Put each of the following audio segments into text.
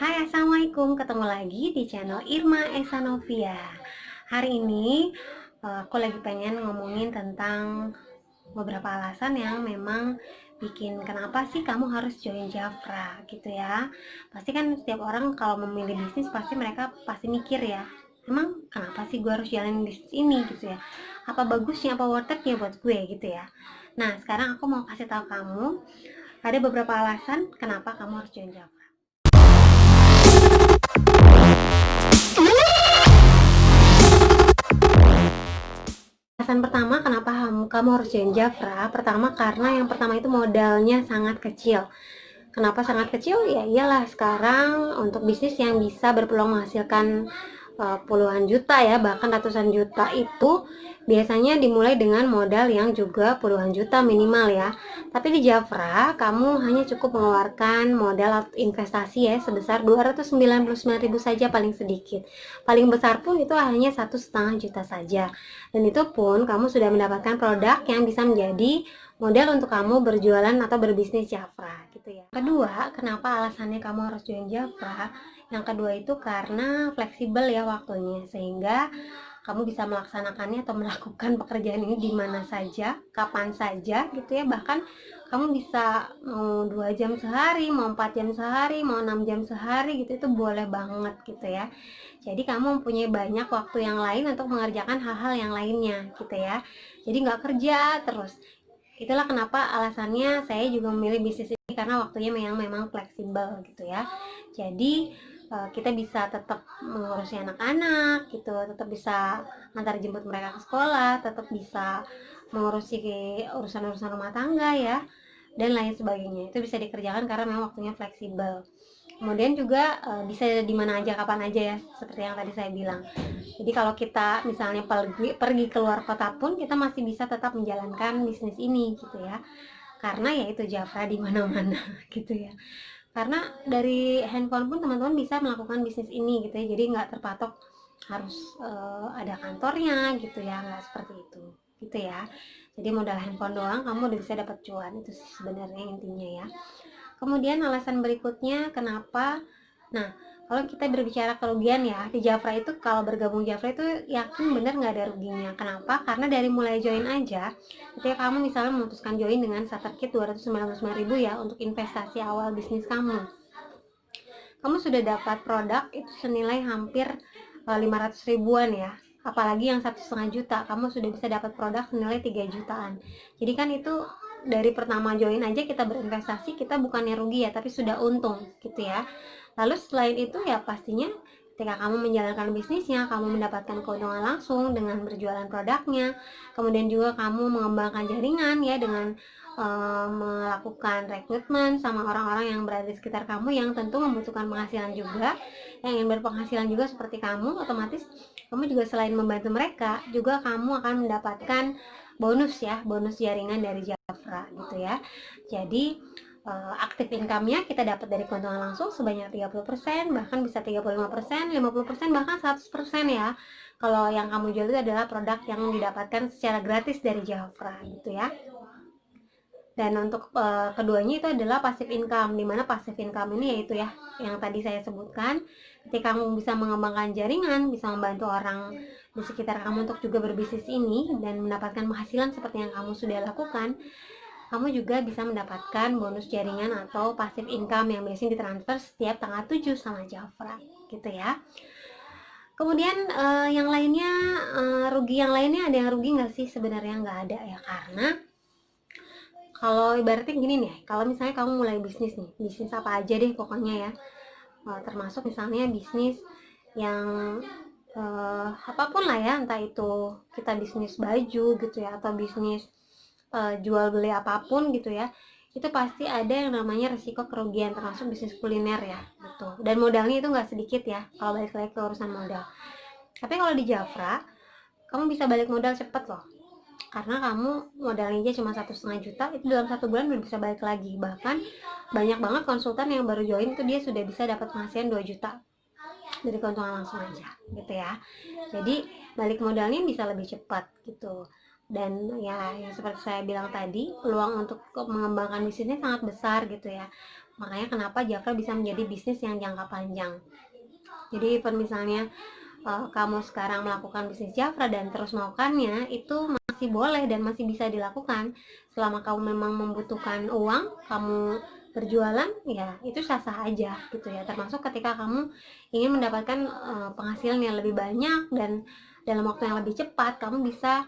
Hai, Assalamualaikum. Ketemu lagi di channel Irma Esanovia. Hari ini aku lagi pengen ngomongin tentang beberapa alasan yang memang bikin kenapa sih kamu harus join Jafra gitu ya. Pasti kan setiap orang kalau memilih bisnis pasti mereka pasti mikir ya, emang kenapa sih gue harus jalanin bisnis ini gitu ya. Apa bagusnya, apa worth it ya buat gue gitu ya. Nah, sekarang aku mau kasih tahu kamu ada beberapa alasan kenapa kamu harus join Jafra. Alasan pertama kenapa kamu harus join Jafra, pertama karena yang pertama itu modalnya sangat kecil. Kenapa sangat kecil? Ya iyalah, sekarang untuk bisnis yang bisa berpeluang menghasilkan puluhan juta ya, bahkan ratusan juta itu biasanya dimulai dengan modal yang juga puluhan juta minimal ya. Tapi di Jafra, kamu hanya cukup mengeluarkan modal investasi ya sebesar 299.000 saja paling sedikit. Paling besar pun itu hanya 1,5 juta saja. Dan itu pun kamu sudah mendapatkan produk yang bisa menjadi modal untuk kamu berjualan atau berbisnis Jafra gitu ya. Kedua, kenapa alasannya kamu harus join Jafra? Yang kedua itu karena fleksibel ya waktunya, sehingga kamu bisa melaksanakannya atau melakukan pekerjaan ini di mana saja, kapan saja gitu ya. Bahkan kamu bisa mau 2 jam sehari, mau 4 jam sehari, mau 6 jam sehari gitu, itu boleh banget gitu ya. Jadi kamu mempunyai banyak waktu yang lain untuk mengerjakan hal-hal yang lainnya gitu ya. Jadi nggak kerja terus. Itulah kenapa alasannya saya juga memilih bisnis ini, karena waktunya memang fleksibel gitu ya. Jadi kita bisa tetap mengurusi anak-anak gitu, tetap bisa antar jemput mereka ke sekolah, tetap bisa mengurusi urusan-urusan rumah tangga ya, dan lain sebagainya. Itu bisa dikerjakan karena memang waktunya fleksibel. Kemudian juga bisa di mana aja, kapan aja ya, seperti yang tadi saya bilang. Jadi kalau kita misalnya pergi keluar kota pun kita masih bisa tetap menjalankan bisnis ini gitu ya. Karena ya itu Jafra di mana-mana gitu ya. Karena dari handphone pun teman-teman bisa melakukan bisnis ini gitu ya. Jadi nggak terpatok harus ada kantornya gitu ya, nggak seperti itu gitu ya. Jadi modal handphone doang kamu udah bisa dapat cuan, itu sih sebenarnya intinya ya. Kemudian alasan berikutnya kenapa, nah kalau kita berbicara kerugian ya, di Jafra itu kalau bergabung Jafra itu yakin bener nggak ada ruginya. Kenapa? Karena dari mulai join aja, ketika kamu misalnya memutuskan join dengan starter kit 299.000 ya untuk investasi awal bisnis kamu, kamu sudah dapat produk itu senilai hampir 500 ribuan ya. Apalagi yang 1,5 juta, kamu sudah bisa dapat produk senilai 3 jutaan. Jadi kan itu dari pertama join aja kita berinvestasi, kita bukannya rugi ya, tapi sudah untung gitu ya. Lalu selain itu ya pastinya ketika kamu menjalankan bisnisnya, kamu mendapatkan keuntungan langsung dengan berjualan produknya. Kemudian juga kamu mengembangkan jaringan ya dengan melakukan rekrutmen sama orang-orang yang berada di sekitar kamu yang tentu membutuhkan penghasilan juga, yang ingin berpenghasilan juga seperti kamu. Otomatis kamu juga selain membantu mereka, juga kamu akan mendapatkan bonus ya, bonus jaringan dari Jafra gitu ya. Jadi aktif income-nya kita dapat dari keuntungan langsung sebanyak 30%, bahkan bisa 35%, 50%, bahkan 100% ya. Kalau yang kamu jual itu adalah produk yang didapatkan secara gratis dari Jafra gitu ya. Dan untuk keduanya itu adalah passive income, dimana passive income ini yaitu ya yang tadi saya sebutkan, ketika kamu bisa mengembangkan jaringan, bisa membantu orang di sekitar kamu untuk juga berbisnis ini dan mendapatkan penghasilan seperti yang kamu sudah lakukan, kamu juga bisa mendapatkan bonus jaringan atau passive income yang biasanya ditransfer setiap tanggal 7 sama Jafra gitu ya. Kemudian yang lainnya, rugi yang lainnya, ada yang rugi nggak sih? Sebenarnya nggak ada ya, karena kalau ibaratnya gini nih, kalau misalnya kamu mulai bisnis nih, bisnis apa aja deh pokoknya ya, termasuk misalnya bisnis yang apapun lah ya, entah itu kita bisnis baju gitu ya, atau bisnis jual beli apapun gitu ya, itu pasti ada yang namanya risiko kerugian, termasuk bisnis kuliner ya gitu. Dan modalnya itu nggak sedikit ya kalau balik lagi ke urusan modal. Tapi kalau di Jafra, kamu bisa balik modal cepet loh, karena kamu modalnya aja cuma 1,5 juta, itu dalam 1 bulan udah bisa balik lagi. Bahkan banyak banget konsultan yang baru join itu dia sudah bisa dapat penghasilan 2 juta dari keuntungan langsung aja gitu ya. Jadi balik modalnya bisa lebih cepat gitu. Dan ya yang seperti saya bilang tadi, peluang untuk mengembangkan bisnisnya sangat besar gitu ya. Makanya kenapa Jafra bisa menjadi bisnis yang jangka panjang. Jadi even misalnya kamu sekarang melakukan bisnis Jafra dan terus melakukannya, itu masih boleh dan masih bisa dilakukan selama kamu memang membutuhkan uang, kamu berjualan, ya itu sah-sah aja gitu ya. Termasuk ketika kamu ingin mendapatkan penghasilan yang lebih banyak dan dalam waktu yang lebih cepat, kamu bisa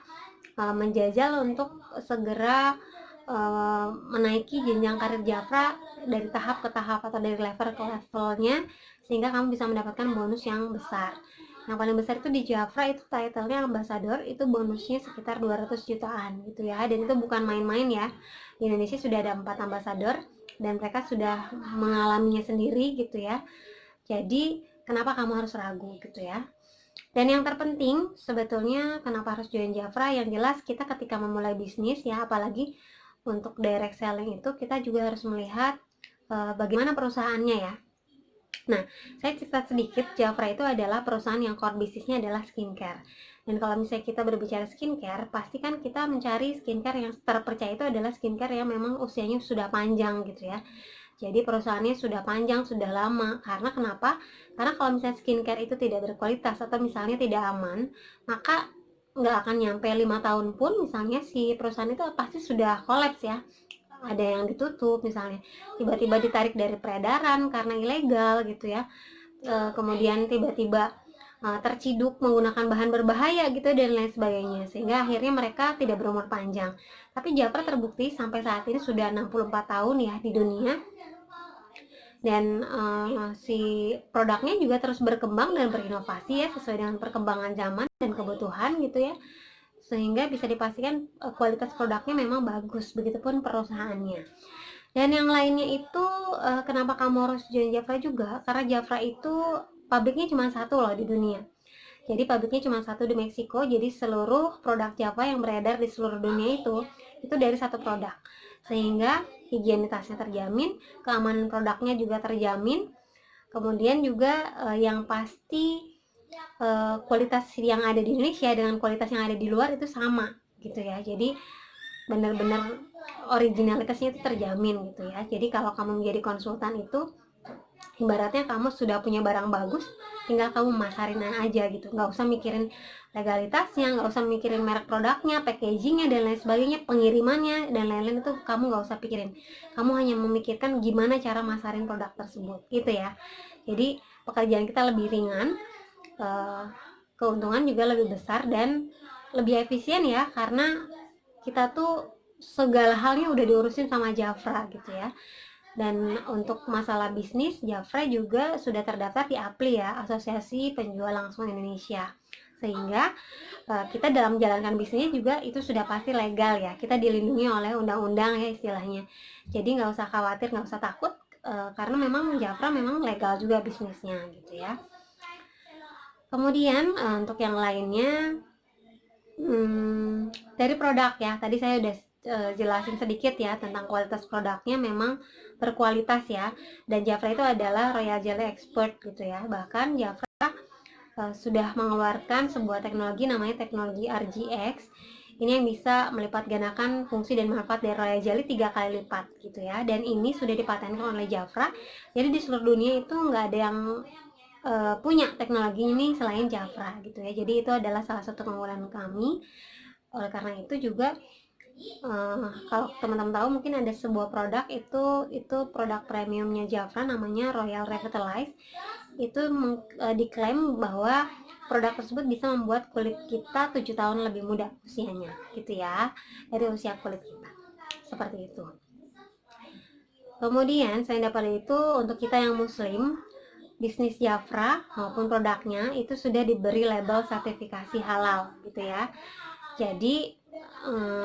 menjajal untuk segera menaiki jenjang karir Jafra dari tahap ke tahap atau dari level ke levelnya, sehingga kamu bisa mendapatkan bonus yang besar. Yang paling besar itu di Jafra itu titlenya ambassador, itu bonusnya sekitar 200 jutaan gitu ya. Dan itu bukan main-main ya. Di Indonesia sudah ada 4 ambasador dan mereka sudah mengalaminya sendiri gitu ya. Jadi kenapa kamu harus ragu gitu ya. Dan yang terpenting sebetulnya kenapa harus join Jafra, yang jelas kita ketika memulai bisnis ya, apalagi untuk direct selling itu kita juga harus melihat bagaimana perusahaannya ya. Nah, saya cerita sedikit, Jafra itu adalah perusahaan yang core bisnisnya adalah skincare. Dan kalau misalnya kita berbicara skincare, pasti kan kita mencari skincare yang terpercaya itu adalah skincare yang memang usianya sudah panjang gitu ya. Jadi perusahaannya sudah panjang, sudah lama. Karena kenapa? Karena kalau misalnya skincare itu tidak berkualitas atau misalnya tidak aman, maka nggak akan nyampe 5 tahun pun misalnya si perusahaan itu pasti sudah kolaps ya. Ada yang ditutup misalnya, tiba-tiba ditarik dari peredaran karena ilegal gitu ya. Kemudian tiba-tiba terciduk menggunakan bahan berbahaya gitu dan lain sebagainya, sehingga akhirnya mereka tidak berumur panjang. Tapi Jafra terbukti sampai saat ini sudah 64 tahun ya di dunia, dan si produknya juga terus berkembang dan berinovasi ya sesuai dengan perkembangan zaman dan kebutuhan gitu ya, sehingga bisa dipastikan kualitas produknya memang bagus, begitupun perusahaannya. Dan yang lainnya itu kenapa kamu harus join Jafra juga, karena Jafra itu pabriknya cuma satu loh di dunia. Jadi pabriknya cuma satu di Meksiko, jadi seluruh produk Java yang beredar di seluruh dunia itu dari satu produk. Sehingga higienitasnya terjamin, keamanan produknya juga terjamin, kemudian juga yang pasti kualitas yang ada di Indonesia dengan kualitas yang ada di luar itu sama gitu ya. Jadi benar-benar originalitasnya itu terjamin gitu ya. Jadi kalau kamu menjadi konsultan itu ibaratnya kamu sudah punya barang bagus, tinggal kamu masarin aja gitu, nggak usah mikirin legalitasnya, nggak usah mikirin merek produknya, packagingnya dan lain sebagainya, pengirimannya dan lain-lain, itu kamu nggak usah pikirin. Kamu hanya memikirkan gimana cara masarin produk tersebut gitu ya. Jadi pekerjaan kita lebih ringan, keuntungan juga lebih besar dan lebih efisien ya, karena kita tuh segala halnya udah diurusin sama Jafra gitu ya. Dan untuk masalah bisnis, Jafra juga sudah terdaftar di APLI ya, Asosiasi Penjual Langsung Indonesia. Sehingga kita dalam menjalankan bisnisnya juga itu sudah pasti legal ya. Kita dilindungi oleh undang-undang ya istilahnya. Jadi nggak usah khawatir, nggak usah takut, karena memang Jafra memang legal juga bisnisnya gitu ya. Kemudian untuk yang lainnya, dari produk ya, tadi saya udah jelasin sedikit ya tentang kualitas produknya, memang berkualitas ya. Dan Jafra itu adalah Royal Jelly Expert gitu ya. Bahkan Jafra sudah mengeluarkan sebuah teknologi namanya teknologi RGX. Ini yang bisa melipat gandakan fungsi dan manfaat dari Royal Jelly 3 kali lipat gitu ya. Dan ini sudah dipatenkan oleh Jafra. Jadi di seluruh dunia itu nggak ada yang punya teknologi ini selain Jafra gitu ya. Jadi itu adalah salah satu keunggulan kami. Oleh karena itu juga kalau teman-teman tahu mungkin ada sebuah produk itu produk premiumnya Jafra namanya Royal Revitalize. Itu diklaim bahwa produk tersebut bisa membuat kulit kita 7 tahun lebih muda usianya gitu ya, dari usia kulit kita. Seperti itu. Kemudian selain dari itu, untuk kita yang muslim, bisnis Jafra maupun produknya itu sudah diberi label sertifikasi halal gitu ya. Jadi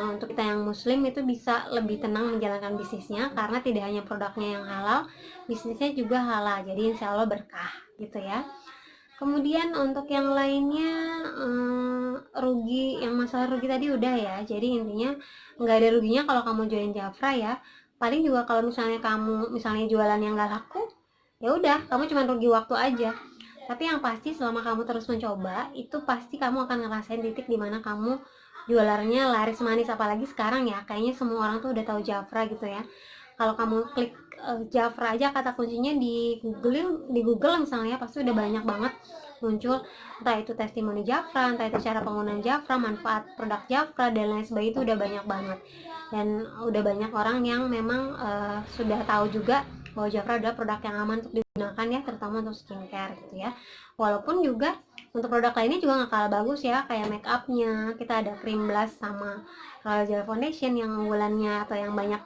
untuk kita yang muslim itu bisa lebih tenang menjalankan bisnisnya, karena tidak hanya produknya yang halal, bisnisnya juga halal. Jadi insya Allah berkah gitu ya. Kemudian untuk yang lainnya, rugi, yang masalah rugi tadi udah ya. Jadi intinya nggak ada ruginya kalau kamu join Jafra ya. Paling juga kalau misalnya kamu jualan yang nggak laku, ya udah kamu cuma rugi waktu aja. Tapi yang pasti selama kamu terus mencoba, itu pasti kamu akan ngerasain titik dimana kamu jualannya laris manis. Apalagi sekarang ya, kayaknya semua orang tuh udah tahu Jafra gitu ya. Kalau kamu klik Jafra aja kata kuncinya di Google misalnya, pasti udah banyak banget muncul, entah itu testimoni Jafra, entah itu cara penggunaan Jafra, manfaat produk Jafra dan lain sebagainya, itu udah banyak banget. Dan udah banyak orang yang memang sudah tahu juga bahwa Jafra adalah produk yang aman untuk digunakan ya, terutama untuk skincare gitu ya. Walaupun juga untuk produk lainnya juga nggak kalah bagus ya, kayak make upnya kita ada cream blush sama gel foundation yang unggulannya atau yang banyak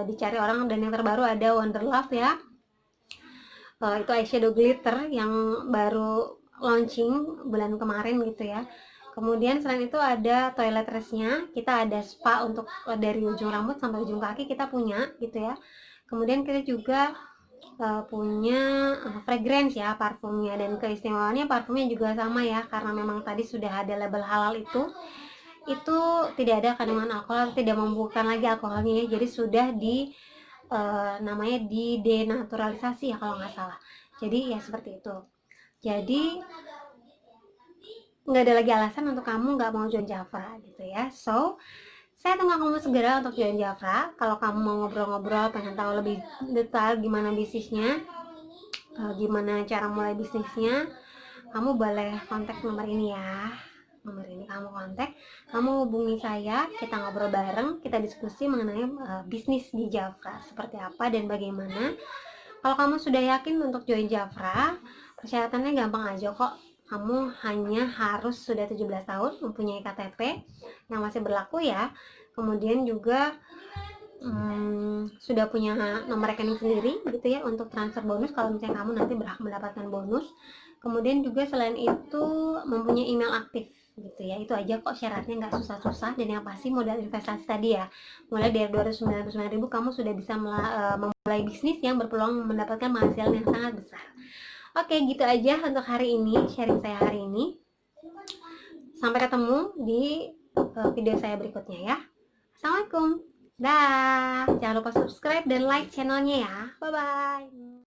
dicari orang, dan yang terbaru ada Wonderlove ya. Itu eyeshadow glitter yang baru launching bulan kemarin gitu ya. Kemudian selain itu ada toiletries-nya, kita ada spa untuk dari ujung rambut sampai ujung kaki kita punya gitu ya. Kemudian kita juga punya fragrance ya, parfumnya, dan keistimewaannya parfumnya juga sama ya, karena memang tadi sudah ada label halal, itu tidak ada kandungan alkohol, tidak membubuhkan lagi alkoholnya ya, jadi sudah namanya di denaturalisasi ya kalau nggak salah. Jadi ya seperti itu. Jadi nggak ada lagi alasan untuk kamu nggak mau join Jafra gitu ya. So saya tunggu kamu segera untuk join Jafra. Kalau kamu mau ngobrol-ngobrol, pengen tahu lebih detail gimana bisnisnya, gimana cara mulai bisnisnya, kamu boleh kontak nomor ini ya. Nomor ini kamu kontak, kamu hubungi saya, kita ngobrol bareng, kita diskusi mengenai bisnis di Jafra seperti apa dan bagaimana. Kalau kamu sudah yakin untuk join Jafra, persyaratannya gampang aja kok. Kamu hanya harus sudah 17 tahun, mempunyai KTP yang masih berlaku ya. Kemudian juga sudah punya nomor rekening sendiri gitu ya, untuk transfer bonus kalau misalnya kamu nanti berhak mendapatkan bonus. Kemudian juga selain itu mempunyai email aktif gitu ya. Itu aja kok syaratnya, nggak susah-susah, dan yang pasti modal investasi tadi ya, mulai dari 299.000 kamu sudah bisa memulai bisnis yang berpeluang mendapatkan penghasilan yang sangat besar. Oke, gitu aja untuk hari ini, sharing saya hari ini. Sampai ketemu di video saya berikutnya ya. Assalamualaikum. Dah, jangan lupa subscribe dan like channelnya ya. Bye bye.